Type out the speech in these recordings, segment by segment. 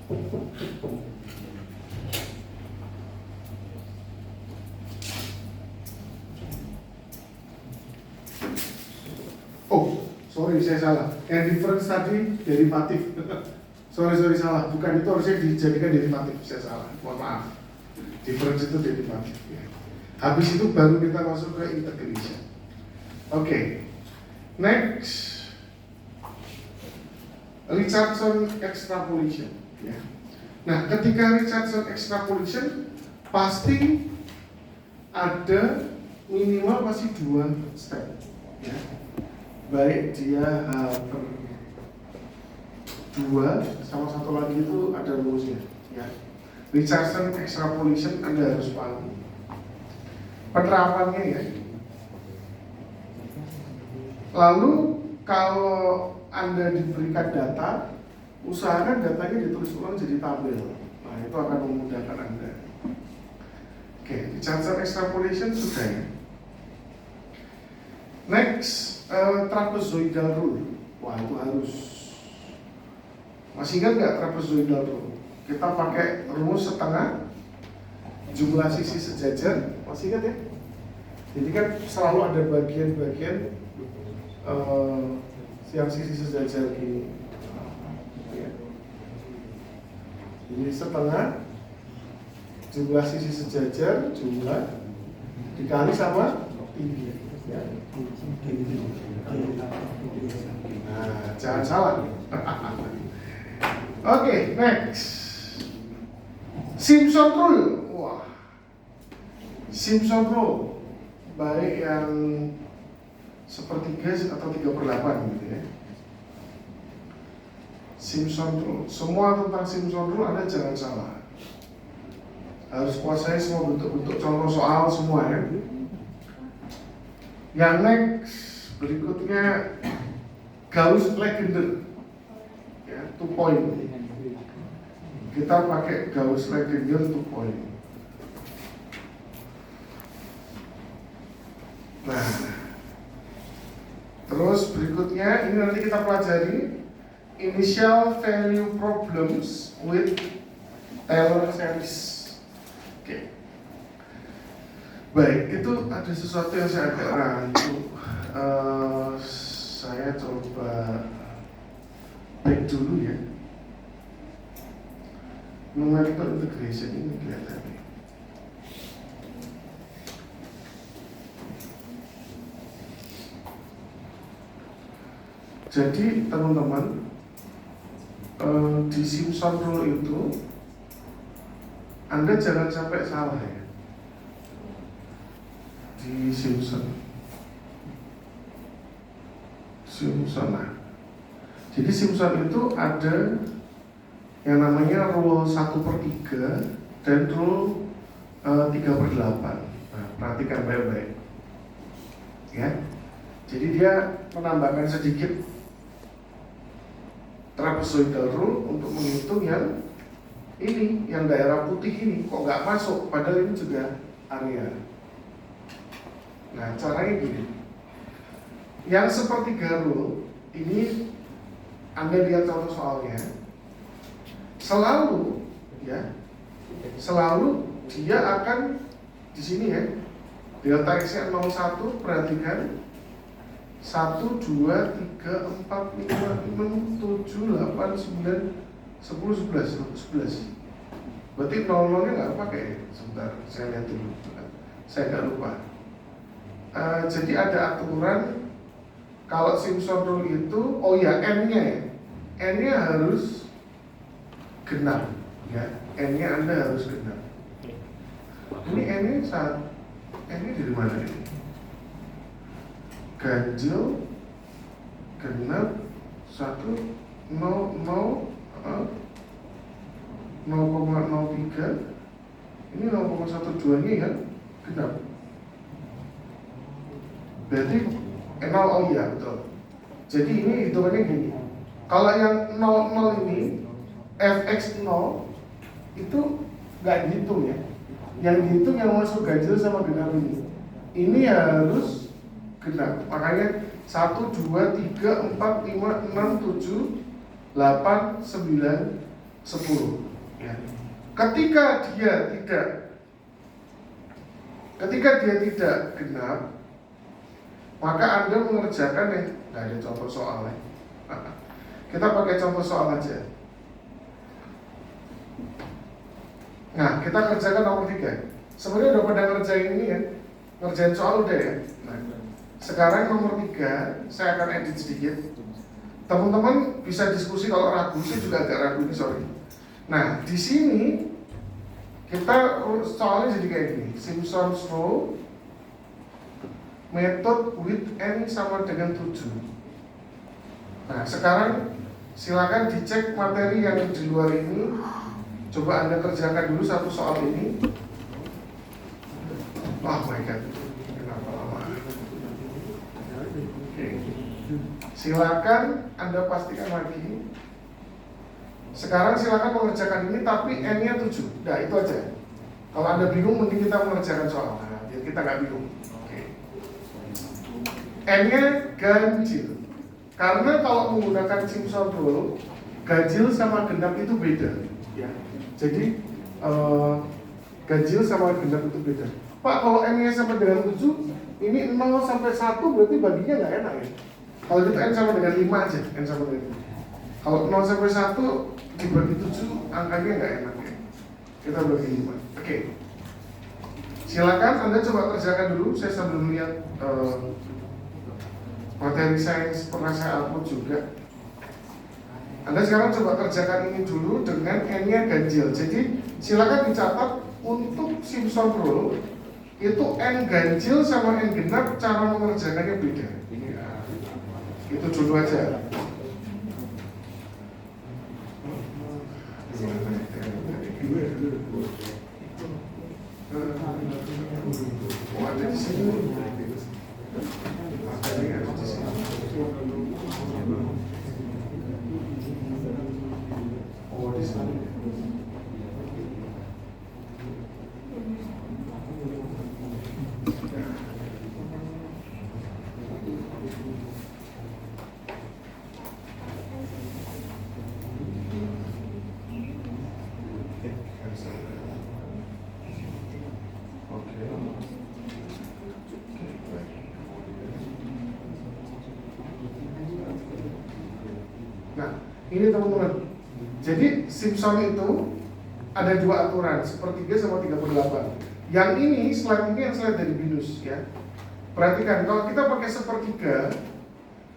Oh, sorry saya salah. Yang difference tadi derivatif. sorry salah. Bukan, itu harusnya dijadikan derivatif. Saya salah. Mohon maaf. Difference itu derivatif. Ya. Habis itu baru kita masuk ke integration. Oke. Next, Richardson extrapolation. Ya. Nah, ketika Richardson extrapolation pasti ada minimal masih 2 step. Ya. Baik dia per 2 sama satu lagi itu ada rumusnya. Ya. Richardson extrapolation Anda harus pahami. Penerapannya ya. Lalu kalau Anda diberikan data, usahakan datanya ditulis ulang jadi tabel. Nah, itu akan memudahkan Anda. Oke, Richardson extrapolation sudah ya. Next, trapezoidal rule. Wah, itu harus. Masih ingat nggak trapezoidal rule? Kita pakai rumus setengah jumlah sisi sejajar. Masih ingat ya? Jadi kan selalu ada bagian-bagian yang sisi sejajar gini. Ya. Jadi setengah jumlah sisi sejajar jumlah dikali sama tinggi. Ya. Nah, jangan salah. Oke, next. Simpson rule. Wah. Simpson rule. Baik yang sepertiga atau 3/8 gitu ya. Simpson rule. Semua tentang Simpson rule Anda jangan salah. Harus kuasai semua bentuk-bentuk contoh soal semua ya. Yang next berikutnya Gauss-Legendre ya, 2 point. Kita pakai Gauss-Legendre 2 point. Nah, terus berikutnya ini nanti kita pelajari initial value problems with Taylor series. Oke. Baik, itu ada sesuatu yang saya agak ragu. Saya coba back dulu ya. Numerical integration ini kelihatannya. Jadi teman-teman, di Simpson rule itu Anda jangan sampai salah ya. Di Simpson nah. Jadi Simpson itu ada yang namanya rule 1/3 dan rule 3/8. Nah, perhatikan baik-baik ya. Jadi dia menambahkan sedikit trapezoidal rule untuk menghitung yang ini, yang daerah putih ini kok nggak masuk, padahal ini juga area. Nah, caranya gini. Yang sepertiga rule ini Anda lihat contoh soalnya. Selalu dia akan di sini ya. Delta X-nya 01, perhatikan 1, 2, 3, 4, 5, 6, 7, 8, 9, 10, 11. Berarti 00-nya nggak pakai ya? Sebentar, saya lihat dulu. Saya nggak lupa. Jadi ada aturan kalau Simpson rule itu, oh ya, N-nya ya. N-nya harus genap ya. N-nya Anda harus genap. Ini N-nya N-nya dari mana ini? Ganjil genap 1 0,03. Ini 0,12 nya ya genap. Berarti 0, oh iya betul. Jadi ini hitungannya gini. Kalau yang 00 ini fx 0 itu nggak dihitung ya. Yang dihitung yang masuk ganjil sama genap ini. Ini harus genap. Makanya 1, 2, 3, 4, 5, 6, 7, 8, 9, 10, 10 ya. Ketika dia tidak genap, maka Anda mengerjakan nggak ada contoh soalnya. Kita pakai contoh soal aja. Nah, kita kerjakan nomor 3. Sebenarnya udah pada ngerjain ini ya, ngerjain soal udah ya. Nah, sekarang nomor 3, saya akan edit sedikit. Teman-teman bisa diskusi kalau ragu, saya juga agak ragu nih, sorry. Nah, di sini kita soalnya jadi kayak gini, Simpson's Rule, method with n sama dengan 7. Nah, sekarang silakan dicek materi yang di luar ini. Coba Anda kerjakan dulu satu soal ini. Oh my god, kenapa lama? Oke. Silakan Anda pastikan lagi. Sekarang silakan mengerjakan ini, tapi n-nya 7. Nah, itu aja. Kalau Anda bingung, mending kita mengerjakan soal. Nah, biar kita nggak bingung. Oke. N-nya ganjil. Karena kalau menggunakan Simpson Rule, ganjil sama genap itu beda. Ya. Jadi ganjil sama genap itu beda. Pak, kalau n-nya sama dengan 7, ini 0 sampai 1 berarti baginya nggak enak ya. Kalau gitu n sama dengan 5 aja, n sama dengan 5. Kalau 0 sampai 1 dibagi 7, angkanya nggak enak ya. Kita bagi 5. Oke. Silakan Anda coba kerjakan dulu. Saya sambil melihat materi sains pernah saya upload juga. Anda sekarang coba kerjakan ini dulu dengan n-nya ganjil. Jadi silakan dicatat untuk Simpson Rule itu n ganjil sama n genap cara mengerjakannya beda. Itu dulu aja. Oh, ada di sini. Oh, di sini. Nah, ini teman-teman. Jadi Simpson itu ada 2 aturan, 1/3 sama 3/8. Yang ini slide ini yang slide dari binus ya. Perhatikan, kalau kita pakai 1/3,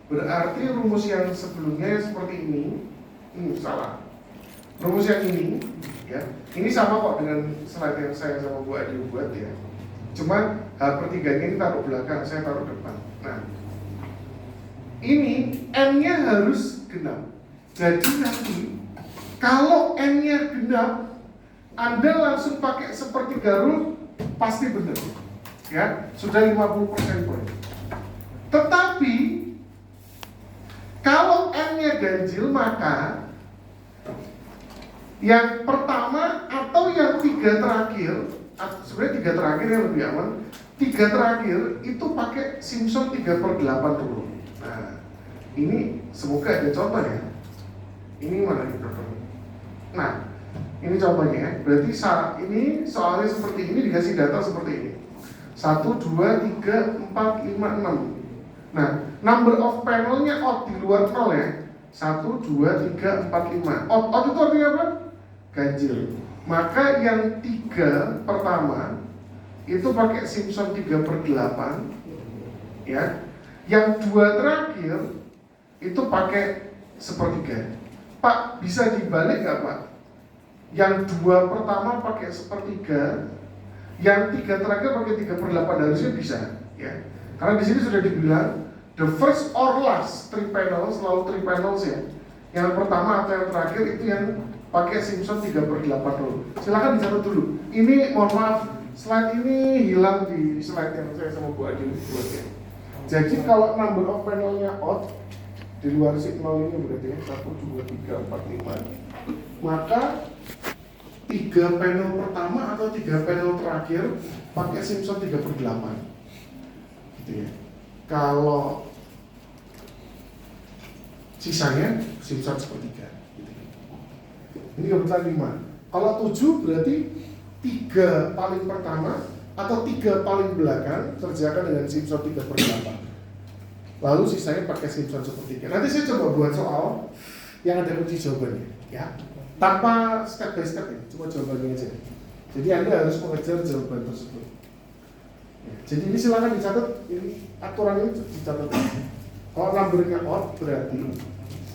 berarti rumus yang sebelumnya seperti ini. Salah. Rumus yang ini ya. Ini sama kok dengan slide yang saya sama Bu Adi buat ya. Cuma H/3 ini taruh belakang, saya taruh depan. Nah, ini n-nya harus genap. Jadi nanti kalau n-nya genap, Anda langsung pakai 1/3 rule pasti benar. Ya, sudah 50% poin. Tetapi kalau n-nya ganjil, maka yang pertama atau yang 3 terakhir, sebenarnya 3 terakhir yang lebih aman, 3 terakhir itu pakai Simpson 3/8 dulu. Nah, ini semoga ada contoh ya. Ini mana nih contohnya? Nah, ini contohnya ya. Berarti saat ini soalnya seperti ini, dikasih data seperti ini. 1, 2, 3, 4, 5, 6. Nah, number of panelnya odd di luar 0 ya. 1, 2, 3, 4, 5. Odd itu artinya apa? Ganjil. Maka yang 3 pertama itu pakai Simpson 3/8 ya. Yang 2 terakhir itu pakai 1/3. Pak, bisa dibalik nggak Pak? Yang 2 pertama pakai 1/3, yang 3 terakhir pakai 3/8, harusnya bisa ya. Karena di sini sudah dibilang the first or last 3 panels, selalu 3 panels ya. Yang pertama atau yang terakhir itu yang pakai Simpson 3/8 rule. Silakan dicatat dulu. Ini mohon maaf, slide ini hilang di slide yang saya sama Bu Adi buat ya. Jadi kalau number of panelnya odd di luar signal ini berarti ya 1, 2, 3, 4, 5. Maka 3 panel pertama atau 3 panel terakhir pakai Simpson 3/8 gitu ya. Kalau sisanya Simpson 1/3 gitu. Ini kebetulan 5. Kalau 7 berarti 3 paling pertama atau 3 paling belakang kerjakan dengan Simpson 3/8. Lalu sisanya pakai Simpson sepertiga. Nanti saya coba buat soal yang ada kunci jawabannya, ya. Tanpa step by step ya, cuma jawabannya aja. Jadi Anda harus mengejar jawaban tersebut. Ya, jadi ini silakan dicatat, ini aturan ini dicatat. Kalau numbernya odd berarti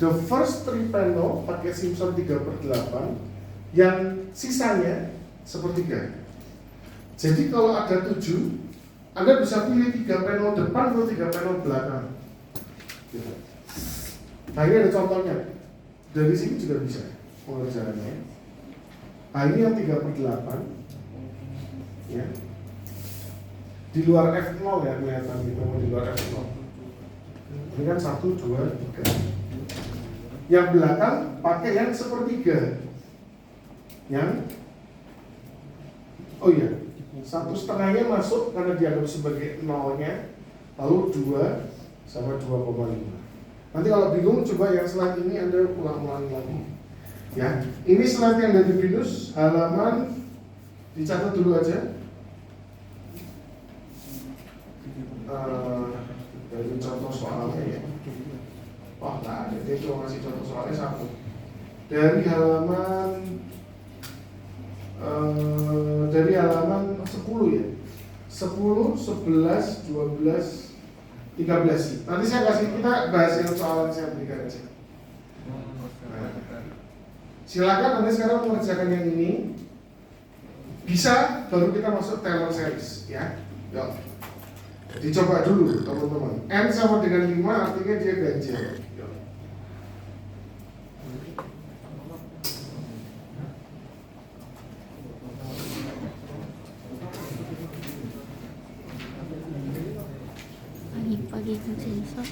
the first 3 panel pakai Simpson 3/8, yang sisanya sepertiga. Jadi kalau ada 7, Anda bisa pilih 3 panel depan atau 3 panel belakang. Gitu. Nah ini ada contohnya. Dari sini juga bisa pengerjaannya. Nah ini yang 3/8, ya. Di luar F0 ya kelihatan gitu, di luar F0. Ini kan 1, 2, 3. Yang belakang pakai yang sepertiga. Yang oh iya, 1/2-nya masuk karena dianggap sebagai nolnya, lalu 2 sama 2,5. Nanti kalau bingung coba yang slide ini Anda ulang-ulang lagi. Ya, ini slide yang dari Binus, halaman dicatat dulu aja. Dari contoh soalnya ya. Wah, nggak ada, dia cuma ngasih contoh soalnya 1. Dari halaman 10 ya. 10, 11, 12, 13. Nanti saya kasih, kita bahas yang soal saya berikan aja. Silakan Anda sekarang mengerjakan yang ini. Bisa baru kita masuk Taylor series ya. Yuk. Dicoba dulu teman-teman. N sama dengan 5 artinya dia ganjil. Yuk. Pagi-pagi kerja esok.